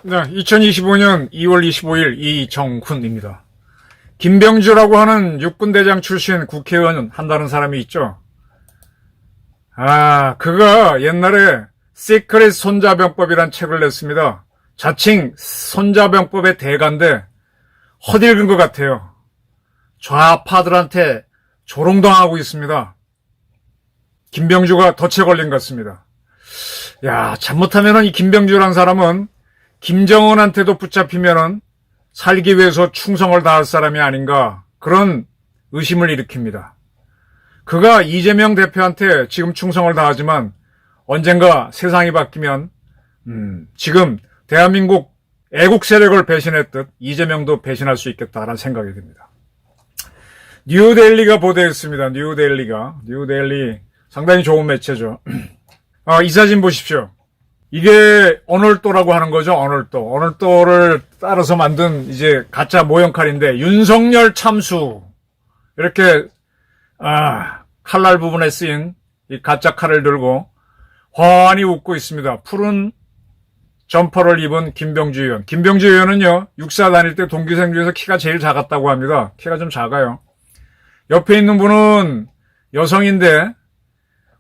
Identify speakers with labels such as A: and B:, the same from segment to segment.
A: 네, 2025년 2월 25일 이정훈입니다. 김병주라고 하는 육군대장 출신 국회의원 한다는 사람이 있죠. 그가 옛날에 시크릿 손자병법이란 책을 냈습니다. 자칭 손자병법의 대가인데 헛읽은 것 같아요. 좌파들한테 조롱당하고 있습니다. 김병주가 덫에 걸린 것 같습니다. 잘못하면 이 김병주라는 사람은 김정은한테도 붙잡히면은 살기 위해서 충성을 다할 사람이 아닌가, 그런 의심을 일으킵니다. 그가 이재명 대표한테 지금 충성을 다하지만 언젠가 세상이 바뀌면 지금 대한민국 애국 세력을 배신했듯 이재명도 배신할 수 있겠다라는 생각이 듭니다. 뉴데일리가 보도했습니다. 뉴데일리 상당히 좋은 매체죠. 이 사진 보십시오. 이게 언월도라고 하는 거죠. 언월도를 따라서 만든 이제 가짜 모형칼인데, 윤석열 참수, 이렇게 칼날 부분에 쓰인 이 가짜 칼을 들고 환히 웃고 있습니다. 푸른 점퍼를 입은 김병주 의원. 김병주 의원은요, 육사 다닐 때 동기생 중에서 키가 제일 작았다고 합니다. 키가 좀 작아요. 옆에 있는 분은 여성인데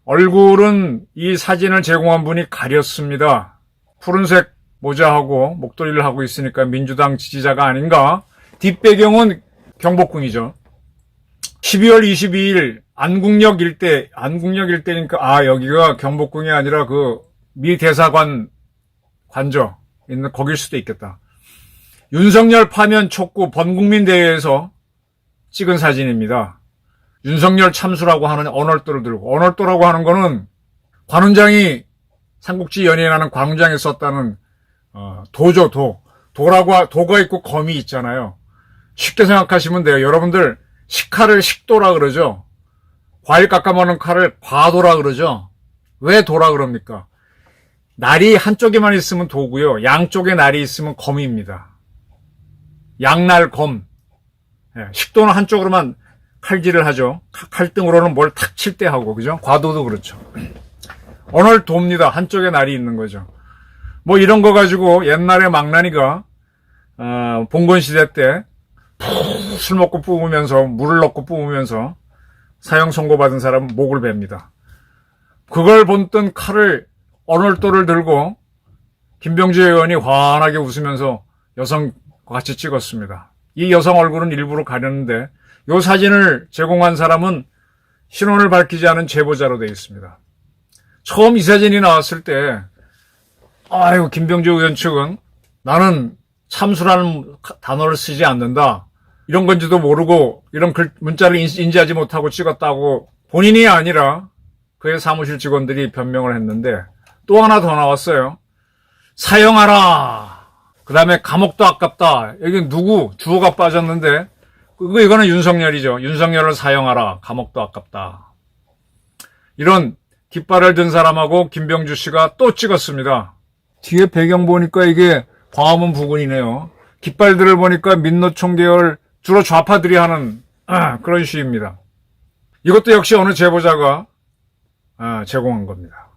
A: 얼굴은 이 사진을 제공한 분이 가렸습니다. 푸른색 모자하고 목도리를 하고 있으니까 민주당 지지자가 아닌가. 뒷배경은 경복궁이죠. 12월 22일 안국역 일대니까 여기가 경복궁이 아니라 그 미 대사관 관저 있는 거길 수도 있겠다. 윤석열 파면 촉구 범국민대회에서 찍은 사진입니다. 윤석열 참수라고 하는 언월도를 들고, 언월도라고 하는 거는 관훈장이 삼국지 연예인하는 관훈장에 썼다는 도가 있고 검이 있잖아요. 쉽게 생각하시면 돼요. 여러분들 식칼을 식도라 그러죠. 과일 깎아 먹는 칼을 과도라 그러죠. 왜 도라 그럽니까? 날이 한쪽에만 있으면 도고요, 양쪽에 날이 있으면 검입니다. 양날검. 식도는 한쪽으로만 칼질을 하죠. 칼등으로는 뭘 탁 칠 때 하고, 그죠? 과도도 그렇죠. 언월도입니다. 한쪽에 날이 있는 거죠. 뭐 이런 거 가지고 옛날에 망나니가 봉건시대 때 술 먹고 뿜으면서, 물을 넣고 뿜으면서 사형 선고받은 사람은 목을 뱁니다. 그걸 본뜬 칼을, 언월도를 들고 김병주 의원이 환하게 웃으면서 여성과 같이 찍었습니다. 이 여성 얼굴은 일부러 가렸는데 이 사진을 제공한 사람은 신원을 밝히지 않은 제보자로 되어 있습니다. 처음 이 사진이 나왔을 때 김병주 의원 측은 나는 참수라는 단어를 쓰지 않는다, 이런 건지도 모르고 이런 문자를 인지하지 못하고 찍었다고 본인이 아니라 그의 사무실 직원들이 변명을 했는데, 또 하나 더 나왔어요. 사형하라. 그 다음에 감옥도 아깝다. 여기 누구? 주어가 빠졌는데, 이거는 윤석열이죠. 윤석열을 사형하라. 감옥도 아깝다. 이런 깃발을 든 사람하고 김병주 씨가 또 찍었습니다. 뒤에 배경 보니까 이게 광화문 부근이네요. 깃발들을 보니까 민노총 계열, 주로 좌파들이 하는 그런 시위입니다. 이것도 역시 어느 제보자가 제공한 겁니다.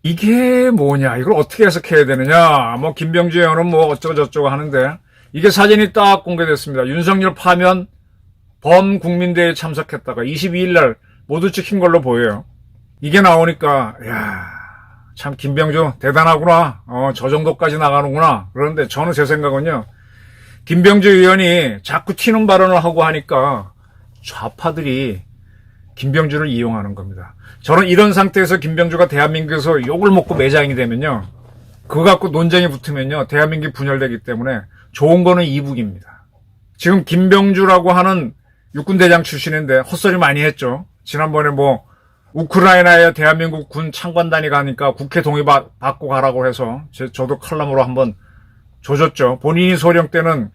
A: 이게 뭐냐, 이걸 어떻게 해석해야 되느냐, 김병주 의원은 어쩌고저쩌고 하는데, 이게 사진이 딱 공개됐습니다. 윤석열 파면 범국민대회에 참석했다가 22일 날 모두 찍힌 걸로 보여요. 이게 나오니까 참 김병주 대단하구나, 저 정도까지 나가는구나. 그런데 저는 제 생각은요, 김병주 의원이 자꾸 튀는 발언을 하고 하니까 좌파들이 김병주를 이용하는 겁니다. 저는 이런 상태에서 김병주가 대한민국에서 욕을 먹고 매장이 되면요, 그거 갖고 논쟁이 붙으면요, 대한민국이 분열되기 때문에 좋은 거는 이북입니다. 지금 김병주라고 하는 육군대장 출신인데 헛소리 많이 했죠. 지난번에 우크라이나에 대한민국 군 창관단이 가니까 국회 동의 받고 가라고 해서 저도 칼럼으로 한번 조졌죠. 본인이 소령 때는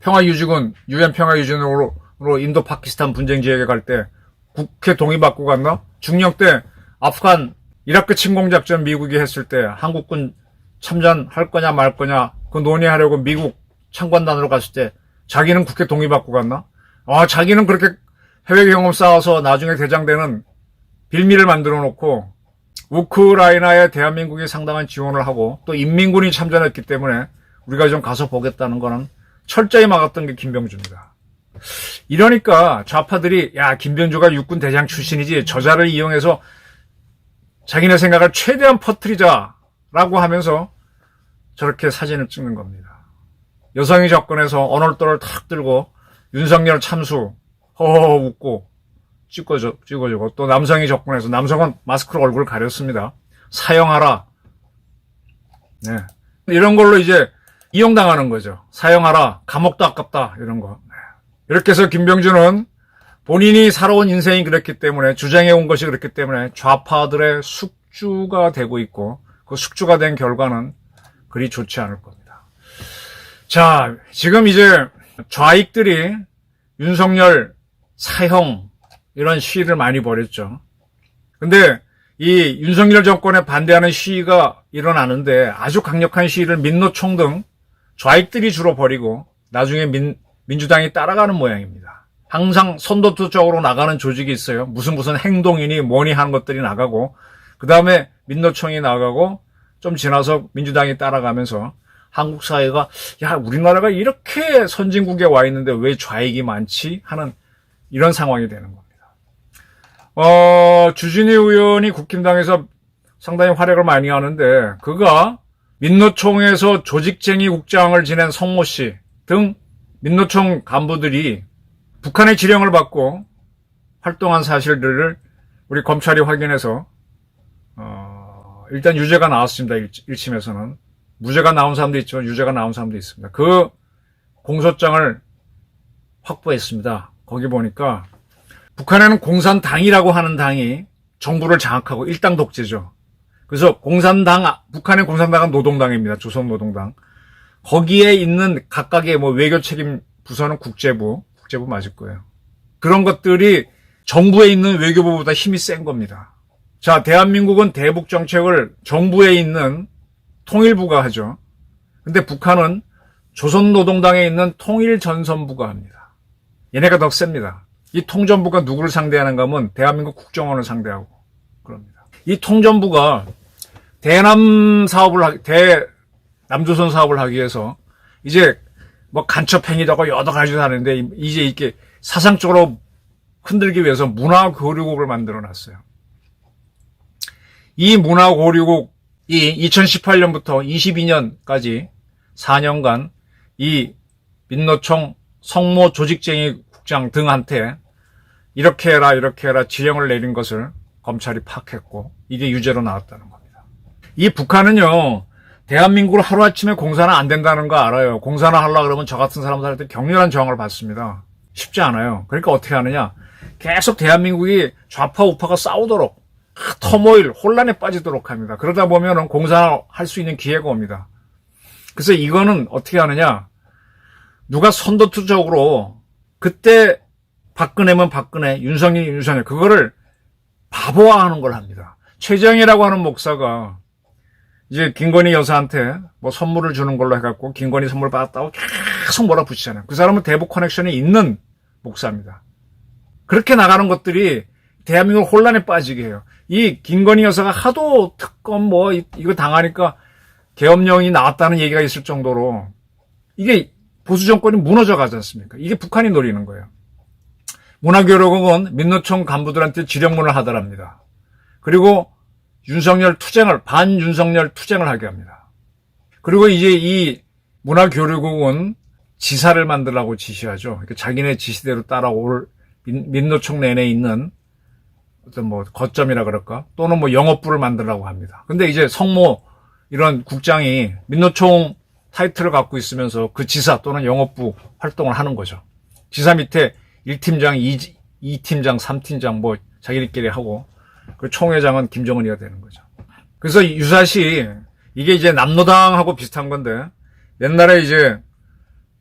A: 평화유지군, 유엔 평화유지군으로 인도 파키스탄 분쟁 지역에 갈 때 국회 동의 받고 갔나? 중령 때 아프간 이라크 침공작전 미국이 했을 때 한국군 참전할 거냐 말 거냐 그 논의하려고 미국 창관단으로 갔을 때 자기는 국회 동의받고 갔나? 자기는 그렇게 해외 경험 쌓아서 나중에 대장되는 빌미를 만들어 놓고 우크라이나에 대한민국이 상당한 지원을 하고 또 인민군이 참전했기 때문에 우리가 좀 가서 보겠다는 거는 철저히 막았던 게 김병주입니다. 이러니까 좌파들이 야, 김병주가 육군 대장 출신이지 저자를 이용해서 자기네 생각을 최대한 퍼뜨리자라고 하면서 저렇게 사진을 찍는 겁니다. 여성이 접근해서 언어돌을 탁 들고 윤석열 참수 허허 웃고 찍어주고 또 남성이 접근해서 남성은 마스크로 얼굴을 가렸습니다. 사형하라. 네. 이런 걸로 이제 이용당하는 거죠. 사형하라. 감옥도 아깝다. 이런 거. 네. 이렇게 해서 김병주는 본인이 살아온 인생이 그렇기 때문에 주장해온 것이 그렇기 때문에 좌파들의 숙주가 되고 있고 그 숙주가 된 결과는 그리 좋지 않을 겁니다. 자, 지금 이제 좌익들이 윤석열 사형 이런 시위를 많이 벌였죠. 근데 이 윤석열 정권에 반대하는 시위가 일어나는데 아주 강력한 시위를 민노총 등 좌익들이 주로 벌이고 나중에 민주당이 따라가는 모양입니다. 항상 선도투 쪽으로 나가는 조직이 있어요. 무슨 행동이니 뭐니 하는 것들이 나가고 그 다음에 민노총이 나가고 좀 지나서 민주당이 따라가면서 한국 사회가 야, 우리나라가 이렇게 선진국에 와 있는데 왜 좌익이 많지? 하는 이런 상황이 되는 겁니다. 주진희 의원이 국힘당에서 상당히 활약을 많이 하는데 그가 민노총에서 조직쟁이 국장을 지낸 성모 씨 등 민노총 간부들이 북한의 지령을 받고 활동한 사실들을 우리 검찰이 확인해서 일단 유죄가 나왔습니다. 1심에서는. 무죄가 나온 사람도 있지만 유죄가 나온 사람도 있습니다. 그 공소장을 확보했습니다. 거기 보니까 북한에는 공산당이라고 하는 당이 정부를 장악하고 일당 독재죠. 그래서 북한의 공산당은 노동당입니다. 조선노동당. 거기에 있는 각각의 외교 책임 부서는 국제부 맞을 거예요. 그런 것들이 정부에 있는 외교부보다 힘이 센 겁니다. 자, 대한민국은 대북 정책을 정부에 있는 통일부가 하죠. 근데 북한은 조선노동당에 있는 통일전선부가 합니다. 얘네가 더 셉니다. 이 통전부가 누구를 상대하는가 하면 대한민국 국정원을 상대하고 그럽니다. 이 통전부가 대남조선 사업을 하기 위해서 이제 간첩행위다고 여러 가지 하는데 이제 이렇게 사상적으로 흔들기 위해서 문화교류국을 만들어 놨어요. 이 문화교류국이 2018년부터 22년까지 4년간 이 민노총 성모 조직쟁이 국장 등한테 이렇게 해라 지령을 내린 것을 검찰이 파악했고 이게 유죄로 나왔다는 겁니다. 이 북한은요, 대한민국을 하루아침에 공산화 안 된다는 거 알아요. 공산화 하려고 그러면 저 같은 사람들한테 격렬한 저항을 받습니다. 쉽지 않아요. 그러니까 어떻게 하느냐, 계속 대한민국이 좌파 우파가 싸우도록 터모일, 혼란에 빠지도록 합니다. 그러다 보면은 공산화할 수 있는 기회가 옵니다. 그래서 이거는 어떻게 하느냐, 누가 선도투적으로 그때 박근혜면 박근혜, 윤석열이 윤석열, 그거를 바보화하는 걸 합니다. 최정희라고 하는 목사가 이제 김건희 여사한테 선물을 주는 걸로 해갖고 김건희 선물 받았다고 계속 몰아붙이잖아요. 그 사람은 대북 커넥션이 있는 목사입니다. 그렇게 나가는 것들이 대한민국을 혼란에 빠지게 해요. 이 김건희 여사가 하도 특검 이거 당하니까 계엄령이 나왔다는 얘기가 있을 정도로 이게 보수 정권이 무너져 가지 않습니까? 이게 북한이 노리는 거예요. 문화교류국은 민노총 간부들한테 지령문을 하더랍니다. 그리고 반윤석열 투쟁을 하게 합니다. 그리고 이제 이 문화교류국은 지사를 만들라고 지시하죠. 그러니까 자기네 지시대로 따라올 민노총 내내 있는 어떤 거점이라 그럴까? 또는 영업부를 만들라고 합니다. 근데 이제 성모 이런 국장이 민노총 타이틀을 갖고 있으면서 그 지사 또는 영업부 활동을 하는 거죠. 지사 밑에 1팀장, 2팀장, 3팀장 자기들끼리 하고 그 총회장은 김정은이가 되는 거죠. 그래서 유사시 이게 이제 남노당하고 비슷한 건데 옛날에 이제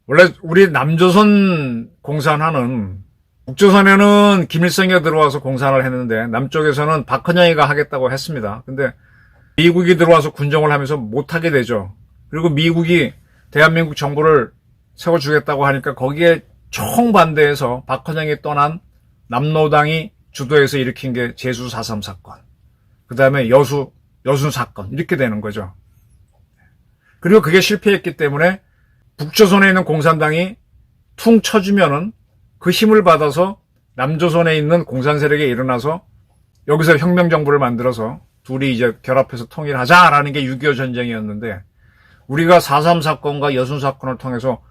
A: 원래 우리 남조선 공산화는 북조선에는 김일성이 들어와서 공산화를 했는데 남쪽에서는 박헌영이가 하겠다고 했습니다. 근데 미국이 들어와서 군정을 하면서 못하게 되죠. 그리고 미국이 대한민국 정부를 세워주겠다고 하니까 거기에 총반대해서 박헌영이 떠난 남노당이 주도해서 일으킨 게 제수 4.3 사건, 그 다음에 여순 사건, 이렇게 되는 거죠. 그리고 그게 실패했기 때문에 북조선에 있는 공산당이 퉁 쳐주면은 그 힘을 받아서 남조선에 있는 공산 세력에 일어나서 여기서 혁명정부를 만들어서 둘이 이제 결합해서 통일하자라는 게 6.25 전쟁이었는데, 우리가 4.3 사건과 여순 사건을 통해서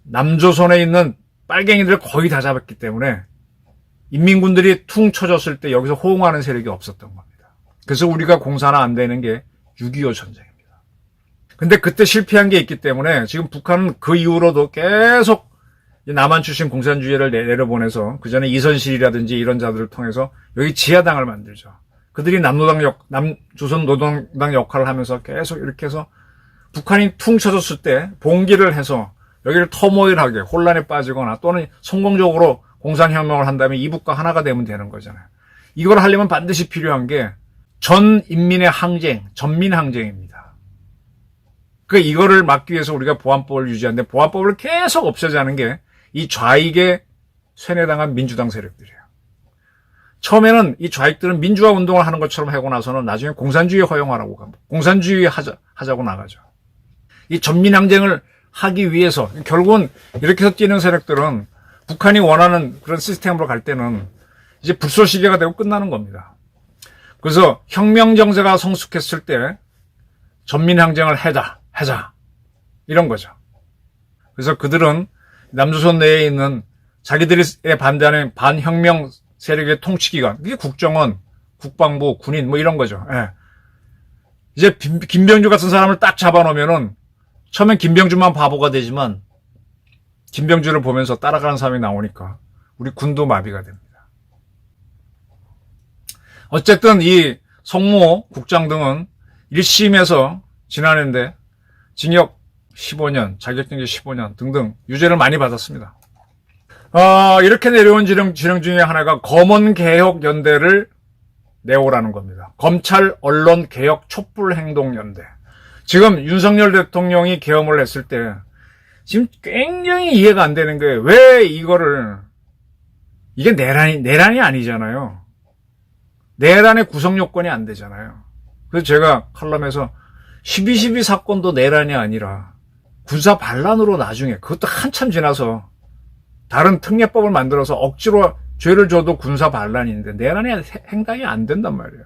A: 남조선에 있는 빨갱이들을 거의 다 잡았기 때문에 인민군들이 퉁 쳐졌을 때 여기서 호응하는 세력이 없었던 겁니다. 그래서 우리가 공산화 안 되는 게 6.25 전쟁입니다. 근데 그때 실패한 게 있기 때문에 지금 북한은 그 이후로도 계속 남한 출신 공산주의를 내려보내서 그 전에 이선실이라든지 이런 자들을 통해서 여기 지하당을 만들죠. 그들이 남조선 노동당 역할을 하면서 계속 이렇게 해서 북한이 퉁 쳐졌을 때 봉기를 해서 여기를 터모일하게 혼란에 빠지거나 또는 성공적으로 공산혁명을 한다면 이북과 하나가 되면 되는 거잖아요. 이걸 하려면 반드시 필요한 게 전 인민의 항쟁, 전민항쟁입니다. 그러니까 이거를 막기 위해서 우리가 보안법을 유지하는데 보안법을 계속 없애자는 게 이 좌익에 세뇌당한 민주당 세력들이에요. 처음에는 이 좌익들은 민주화 운동을 하는 것처럼 하고 나서는 나중에 공산주의 허용하라고 가고 공산주의 하자고 나가죠. 이 전민항쟁을 하기 위해서 결국은 이렇게 해서 뛰는 세력들은 북한이 원하는 그런 시스템으로 갈 때는 이제 불쏘시개가 되고 끝나는 겁니다. 그래서 혁명 정세가 성숙했을 때 전민항쟁을 하자 이런 거죠. 그래서 그들은 남조선 내에 있는 자기들이 반대하는 반혁명 세력의 통치기관, 그게 국정원, 국방부, 군인 뭐 이런 거죠. 예. 이제 김병주 같은 사람을 딱 잡아놓으면은 처음엔 김병주만 바보가 되지만 김병주를 보면서 따라가는 사람이 나오니까 우리 군도 마비가 됩니다. 어쨌든 이 송모 국장 등은 1심에서 지난해인데 징역 15년, 자격정지 15년 등등 유죄를 많이 받았습니다. 이렇게 내려온 지령 중에 하나가 검언개혁연대를 내오라는 겁니다. 검찰 언론개혁 촛불행동연대. 지금 윤석열 대통령이 계엄을 했을 때 지금 굉장히 이해가 안 되는 거예요. 왜 이게 내란이 아니잖아요. 내란의 구성 요건이 안 되잖아요. 그래서 제가 칼럼에서 12.12 사건도 내란이 아니라 군사 반란으로 나중에 그것도 한참 지나서 다른 특례법을 만들어서 억지로 죄를 줘도 군사 반란인데 내란이 행당이 안 된단 말이에요.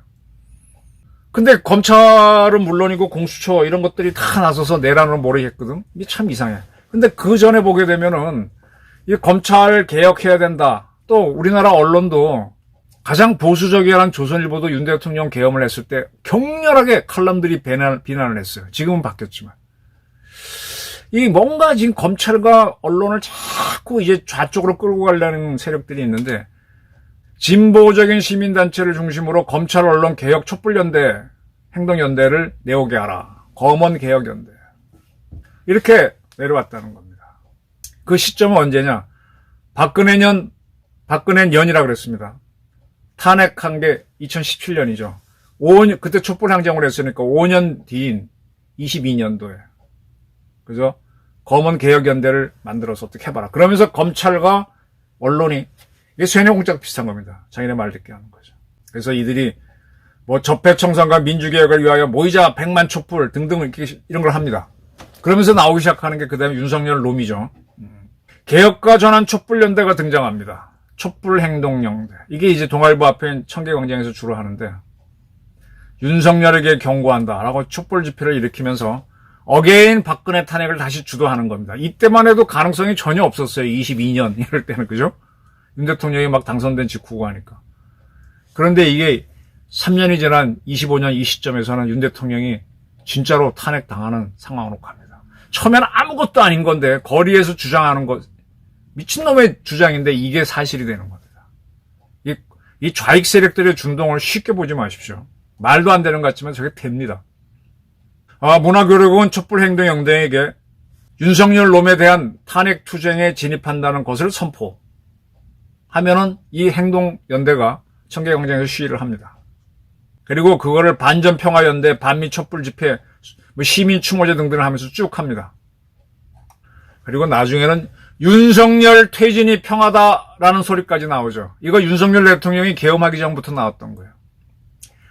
A: 근데 검찰은 물론이고 공수처 이런 것들이 다 나서서 내란으로 몰아했거든. 이게 참 이상해. 근데 그 전에 보게 되면은 이 검찰 개혁해야 된다. 또 우리나라 언론도 가장 보수적이라는 조선일보도 윤 대통령 계엄을 했을 때 격렬하게 칼럼들이 비난을 했어요. 지금은 바뀌었지만. 이 뭔가 지금 검찰과 언론을 자꾸 이제 좌쪽으로 끌고 가려는 세력들이 있는데 진보적인 시민단체를 중심으로 검찰 언론 개혁 촛불연대 행동연대를 내오게 하라. 검언개혁연대. 이렇게 내려왔다는 겁니다. 그 시점은 언제냐? 박근혜 년이라 그랬습니다. 탄핵한 게 2017년이죠. 5년, 그때 촛불항쟁을 했으니까 5년 뒤인 22년도에. 그죠? 검언개혁연대를 만들어서 어떻게 해봐라. 그러면서 검찰과 언론이, 이게 쇠뇌공작 비슷한 겁니다. 자기네 말 듣게 하는 거죠. 그래서 이들이 뭐 적폐청산과 민주개혁을 위하여 모이자 100만 촛불 등등 이렇게 이런 걸 합니다. 그러면서 나오기 시작하는 게 그 다음에 윤석열 놈이죠. 개혁과 전환 촛불연대가 등장합니다. 촛불행동연대. 이게 이제 동아일보 앞에 청계광장에서 주로 하는데 윤석열에게 경고한다라고 촛불 집회를 일으키면서 어게인 박근혜 탄핵을 다시 주도하는 겁니다. 이때만 해도 가능성이 전혀 없었어요. 22년 이럴 때는. 그죠? 윤 대통령이 막 당선된 직후고 하니까. 그런데 이게 3년이 지난 25년 이 시점에서는 윤 대통령이 진짜로 탄핵 당하는 상황으로 갑니다. 처음에는 아무것도 아닌 건데 거리에서 주장하는 것, 미친놈의 주장인데 이게 사실이 되는 겁니다. 이 좌익 세력들의 준동을 쉽게 보지 마십시오. 말도 안 되는 것 같지만 저게 됩니다. 문화교육은 촛불행동연대에게 윤석열 놈에 대한 탄핵 투쟁에 진입한다는 것을 선포하면은 이 행동연대가 청계광장에서 시위를 합니다. 그리고 그거를 반전평화연대, 반미 촛불집회, 시민추모제 등등을 하면서 쭉 합니다. 그리고 나중에는 윤석열 퇴진이 평하다라는 소리까지 나오죠. 이거 윤석열 대통령이 계엄하기 전부터 나왔던 거예요.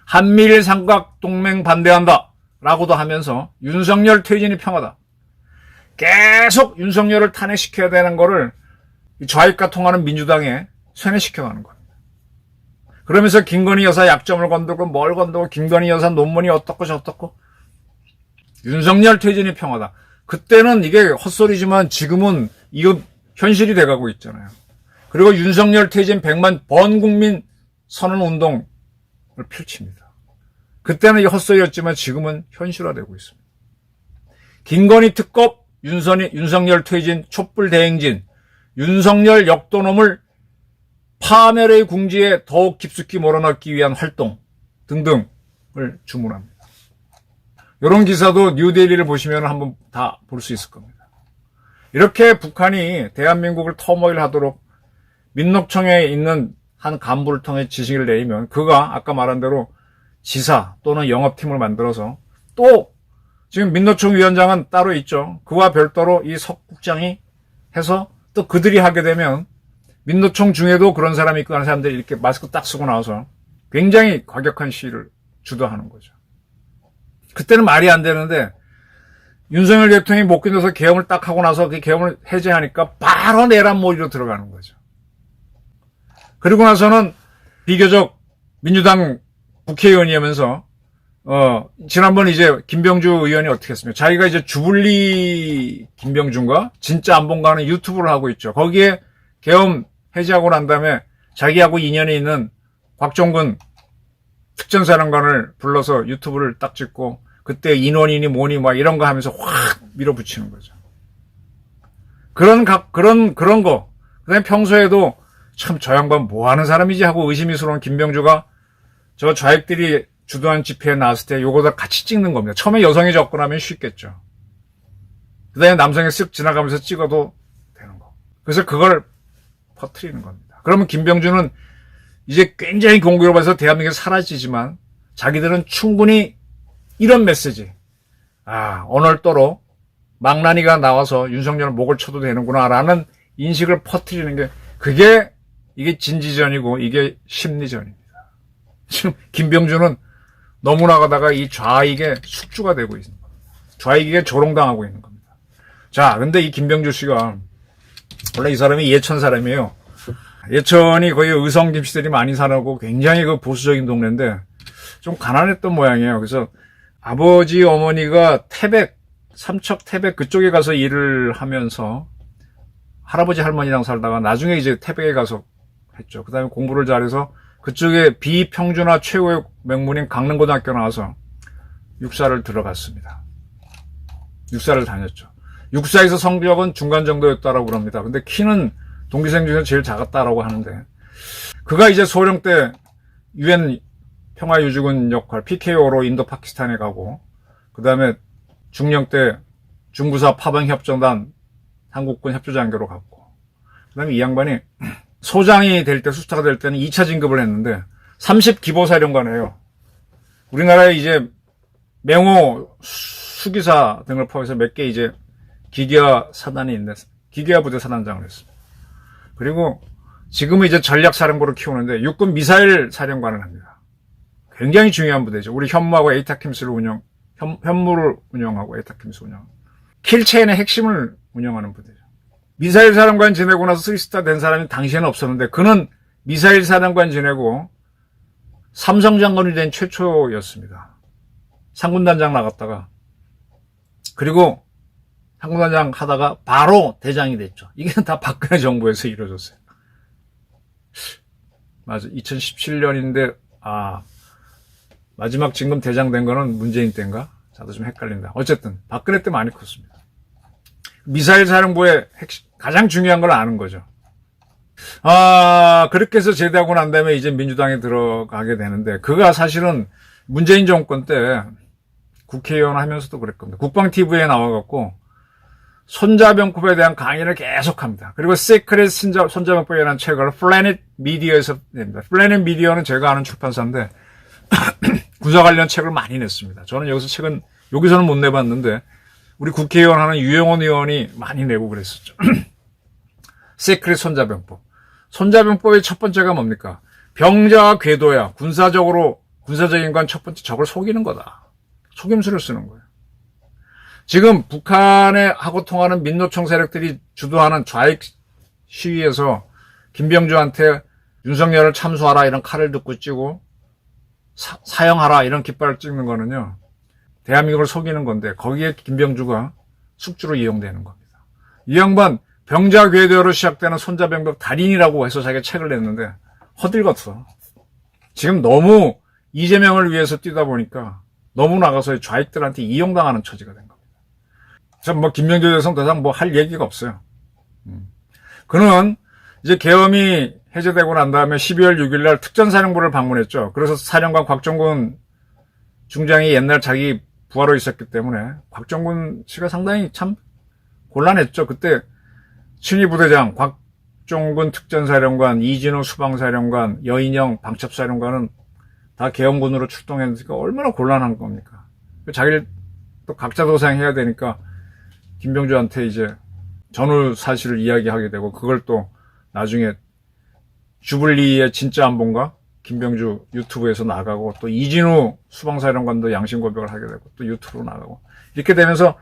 A: 한미일 삼각동맹 반대한다 라고도 하면서 윤석열 퇴진이 평하다. 계속 윤석열을 탄핵시켜야 되는 거를 좌익과 통하는 민주당에 쇠뇌시켜가는 겁니다. 그러면서 김건희 여사 약점을 건들고 뭘 건들고 김건희 여사 논문이 어떻고 저떻고 윤석열 퇴진이 평하다. 그때는 이게 헛소리지만 지금은 이거 현실이 돼가고 있잖아요. 그리고 윤석열 퇴진 100만 번국민 선언운동을 펼칩니다. 그때는 이 헛소리였지만 지금은 현실화되고 있습니다. 김건희 특검, 윤석열 퇴진, 촛불 대행진, 윤석열 역도놈을 파멸의 궁지에 더욱 깊숙이 몰아넣기 위한 활동 등등을 주문합니다. 이런 기사도 뉴데일리를 보시면 한번 다 볼 수 있을 겁니다. 이렇게 북한이 대한민국을 터모일하도록 민노총에 있는 한 간부를 통해 지시를 내리면 그가 아까 말한 대로 지사 또는 영업팀을 만들어서 또 지금 민노총 위원장은 따로 있죠. 그와 별도로 이 석 국장이 해서 또 그들이 하게 되면 민노총 중에도 그런 사람이 있고 하는 사람들이 이렇게 마스크 딱 쓰고 나와서 굉장히 과격한 시위를 주도하는 거죠. 그때는 말이 안 되는데 윤석열 대통령이 못 견뎌서 계엄을 딱 하고 나서 그 계엄을 해제하니까 바로 내란몰이로 들어가는 거죠. 그리고 나서는 비교적 민주당 국회의원이면서 지난번 이제 김병주 의원이 어떻게 했습니까? 자기가 이제 주불리 김병준가 진짜 안 본가 하는 유튜브를 하고 있죠. 거기에 계엄 해제하고 난 다음에 자기하고 인연이 있는 곽종근 특전사령관을 불러서 유튜브를 딱 찍고 그때 인원이니 뭐니 막 이런 거 하면서 확 밀어붙이는 거죠. 그런 거. 그다음에 평소에도 참 저 양반 뭐 하는 사람이지 하고 의심스러운 김병주가 저 좌익들이 주도한 집회에 나왔을 때 요거다 같이 찍는 겁니다. 처음에 여성이 접근하면 쉽겠죠. 그 다음에 남성이 쓱 지나가면서 찍어도 되는 거. 그래서 그걸 퍼뜨리는 겁니다. 그러면 김병주는 이제 굉장히 공교롭해서 대한민국에서 사라지지만 자기들은 충분히 이런 메시지. 오늘도로 망나니가 나와서 윤석열 목을 쳐도 되는구나 라는 인식을 퍼뜨리는 게 이게 진지전이고 이게 심리전입니다. 지금 김병주는 너무나 가다가 이 좌익의 숙주가 되고 있는 겁니다. 좌익에게 조롱당하고 있는 겁니다. 자, 근데 이 김병주 씨가 원래 이 사람이 예천 사람이에요. 예천이 거의 의성 김씨들이 많이 살고 굉장히 그 보수적인 동네인데 좀 가난했던 모양이에요. 그래서 아버지 어머니가 삼척 태백 그쪽에 가서 일을 하면서 할아버지 할머니랑 살다가 나중에 이제 태백에 가서 했죠. 그 다음에 공부를 잘해서 그쪽에 비평준화 최고의 명문인 강릉고등학교 나와서 육사를 들어갔습니다. 육사를 다녔죠. 육사에서 성적은 중간 정도였다라고 그럽니다. 근데 키는 동기생 중에서 제일 작았다라고 하는데 그가 이제 소령 때 UN 평화유지군 역할 PKO로 인도 파키스탄에 가고 그 다음에 중령 때 중부사 파병협정단 한국군 협조장교로 갔고 그 다음에 이 양반이 소장이 될 때 수사가 될 때는 2차 진급을 했는데 30기보사령관이에요. 우리나라에 이제 맹호 수기사 등을 포함해서 몇 개 이제 기계화 사단이 있는데 기계화 부대 사단장을 했습니다. 그리고 지금은 이제 전략사령부를 키우는데 육군 미사일 사령관을 합니다. 굉장히 중요한 부대죠. 우리 현무하고 에이타킴스를 현무를 운영하고 에이타킴스 운영. 킬체인의 핵심을 운영하는 부대죠. 미사일 사령관 지내고 나서 3스타 된 사람이 당시에는 없었는데 그는 미사일 사령관 지내고 삼성 장관이 된 최초였습니다. 상군단장 나갔다가 그리고 상군단장 하다가 바로 대장이 됐죠. 이게 다 박근혜 정부에서 이루어졌어요. 맞아. 2017년인데 마지막 진급 대장 된 거는 문재인 때인가? 저도 좀 헷갈린다. 어쨌든 박근혜 때 많이 컸습니다. 미사일 사령부의 가장 중요한 걸 아는 거죠. 그렇게 해서 제대하고 난 다음에 이제 민주당에 들어가게 되는데 그가 사실은 문재인 정권 때 국회의원 하면서도 그랬겁니다. 국방TV에 나와갖고 손자병법에 대한 강의를 계속합니다. 그리고 시크릿 손자병법이라는 책을 플래닛 미디어에서 냅니다. 플래닛 미디어는 제가 아는 출판사인데 군사 관련 책을 많이 냈습니다. 저는 여기서는 못 내봤는데 우리 국회의원 하는 유영원 의원이 많이 내고 그랬었죠. 시크릿 손자병법. 손자병법의 첫 번째가 뭡니까? 병자와 궤도야. 군사적인 건 첫 번째 적을 속이는 거다. 속임수를 쓰는 거예요. 지금 북한에 하고 통하는 민노총 세력들이 주도하는 좌익 시위에서 김병주한테 윤석열을 참수하라 이런 칼을 듣고 찌고 사형하라 이런 깃발을 찍는 거는요. 대한민국을 속이는 건데 거기에 김병주가 숙주로 이용되는 겁니다. 이 양반 병자 궤도로 시작되는 손자병법 달인이라고 해서 자기가 책을 냈는데 허들었어. 지금 너무 이재명을 위해서 뛰다 보니까 너무 나가서 좌익들한테 이용당하는 처지가 된 겁니다. 참 뭐 김병주에 대해서는 더 이상 뭐 할 얘기가 없어요. 그는 이제 계엄이 해제되고 난 다음에 12월 6일 날 특전사령부를 방문했죠. 그래서 사령관 곽정군 중장이 옛날 자기 부하로 있었기 때문에 곽정군 씨가 상당히 참 곤란했죠. 그때 친위 부대장 곽종근 특전사령관, 이진호 수방사령관, 여인영 방첩사령관은 다 계엄군으로 출동했으니까 얼마나 곤란한 겁니까? 자기를 또 각자 도생해야 되니까 김병주한테 이제 전후 사실을 이야기하게 되고 그걸 또 나중에 주블리의 진짜 안본가 김병주 유튜브에서 나가고 또 이진우 수방사령관도 양심 고백을 하게 되고 또 유튜브로 나가고 이렇게 되면서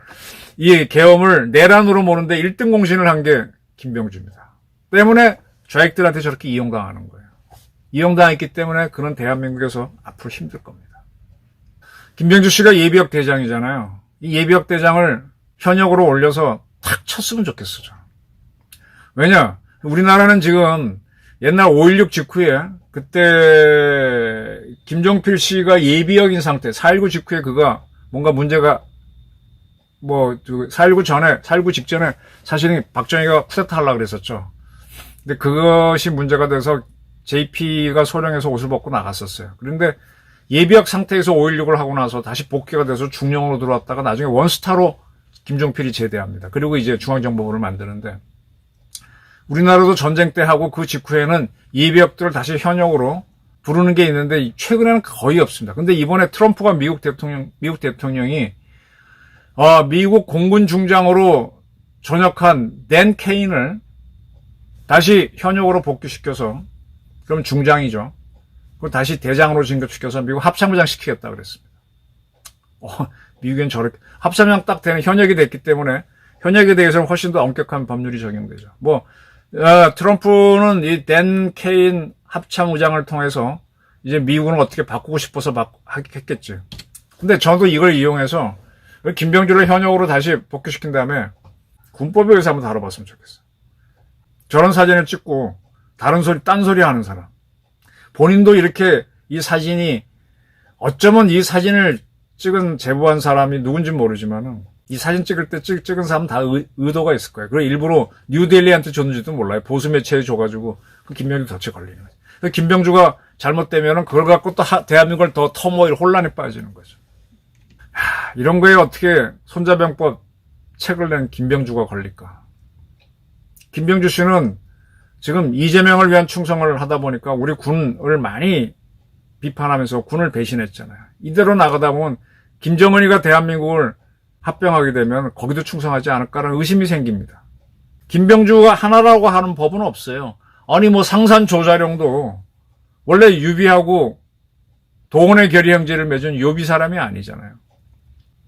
A: 이 계엄을 내란으로 모는데 1등 공신을 한 게 김병주입니다. 때문에 좌익들한테 저렇게 이용당하는 거예요. 이용당했기 때문에 그는 대한민국에서 앞으로 힘들 겁니다. 김병주 씨가 예비역 대장이잖아요. 이 예비역 대장을 현역으로 올려서 탁 쳤으면 좋겠어요. 왜냐? 우리나라는 지금 옛날 5.16 직후에 그때 김종필 씨가 예비역인 상태, 4.19 직후에 그가 뭔가 문제가 4.19 직전에 사실은 박정희가 쿠데타 하려고 그랬었죠. 근데 그것이 문제가 돼서 JP가 소령에서 옷을 벗고 나갔었어요. 그런데 예비역 상태에서 5.16을 하고 나서 다시 복귀가 돼서 중령으로 들어왔다가 나중에 원스타로 김종필이 제대합니다. 그리고 이제 중앙정보부를 만드는데 우리나라도 전쟁 때 하고 그 직후에는 예비역들을 다시 현역으로 부르는 게 있는데 최근에는 거의 없습니다. 근데 이번에 트럼프가 미국 대통령이 미국 공군 중장으로 전역한 댄 케인을 다시 현역으로 복귀시켜서 그럼 중장이죠. 그걸 다시 대장으로 진급시켜서 미국 합참부장 시키겠다 그랬습니다. 미국엔 저렇게 합참장 딱 되는 현역이 됐기 때문에 현역에 대해서는 훨씬 더 엄격한 법률이 적용되죠. 트럼프는 이 댄 케인 합참의장을 통해서 이제 미국은 어떻게 바꾸고 싶어서 했겠지. 근데 저도 이걸 이용해서 김병주를 현역으로 다시 복귀시킨 다음에 군법에 의해서 한번 다뤄봤으면 좋겠어. 저런 사진을 찍고 딴소리 하는 사람. 본인도 이렇게 이 사진이 어쩌면 이 사진을 찍은 제보한 사람이 누군지 모르지만은 이 사진 찍을 때 찍은 사람은 다 의도가 있을 거예요. 그리고 일부러 뉴델리한테 줬는지도 몰라요. 보수 매체에 줘가지고 그 김병주 덫에 걸리는 거죠. 김병주가 잘못되면은 그걸 갖고 또 대한민국을 더 터모일 혼란에 빠지는 거죠. 이런 거에 어떻게 손자병법 책을 낸 김병주가 걸릴까? 김병주 씨는 지금 이재명을 위한 충성을 하다 보니까 우리 군을 많이 비판하면서 군을 배신했잖아요. 이대로 나가다 보면 김정은이가 대한민국을 합병하게 되면 거기도 충성하지 않을까라는 의심이 생깁니다. 김병주가 하나라고 하는 법은 없어요. 아니 상산조자룡도 원래 유비하고 동원의 결의 형제를 맺은 요비 사람이 아니잖아요.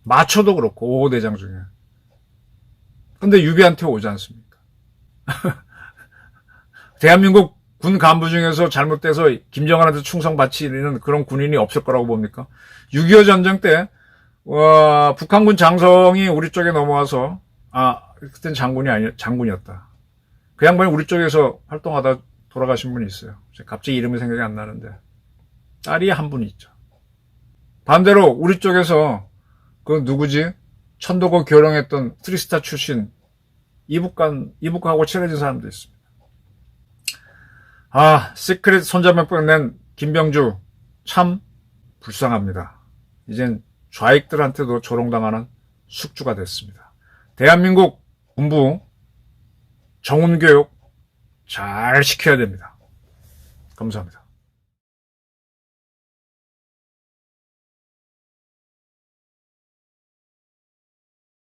A: 마초도 그렇고 5호 대장 중에. 근데 유비한테 오지 않습니까? 대한민국 군 간부 중에서 잘못돼서 김정은한테 충성 바치는 그런 군인이 없을 거라고 봅니까? 6.25 전쟁 때 북한군 장성이 우리 쪽에 넘어와서 그땐 장군이었다. 그 양반이 우리 쪽에서 활동하다 돌아가신 분이 있어요. 갑자기 이름이 생각이 안 나는데 딸이 한 분이 있죠. 반대로 우리 쪽에서 그 누구지? 천도고 교령했던 트리스타 출신 이북하고 친해진 사람도 있습니다. 시크릿 손자병법 낸 김병주 참 불쌍합니다. 이젠 좌익들한테도 조롱당하는 숙주가 됐습니다. 대한민국 군부 정훈교육 잘 시켜야 됩니다. 감사합니다.